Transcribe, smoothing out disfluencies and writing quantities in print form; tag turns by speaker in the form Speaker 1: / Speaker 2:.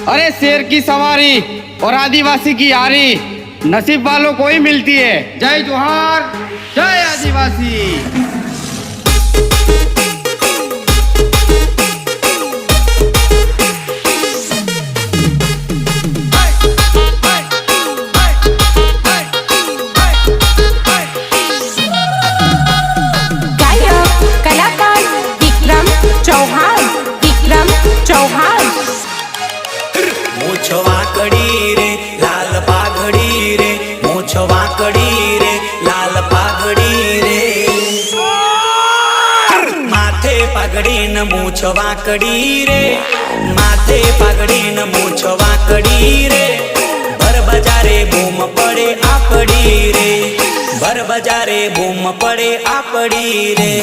Speaker 1: अरे शेर की सवारी और आदिवासी की यारी नसीब वालों को ही मिलती है। जय जोहार, जय आदिवासी।
Speaker 2: मूछ वाकड़ी रे लाल पाघड़ी रे, मूछ वाकड़ी रे लाल पाघड़ी रे, माथे पाघड़ी न मूछ वाकड़ी रे, माथे पाघड़ी न मूछ वाकड़ी रे, भर बजारे बूम पड़े आपड़ी रे, भर बजारे बूम पड़े आपड़ी रे।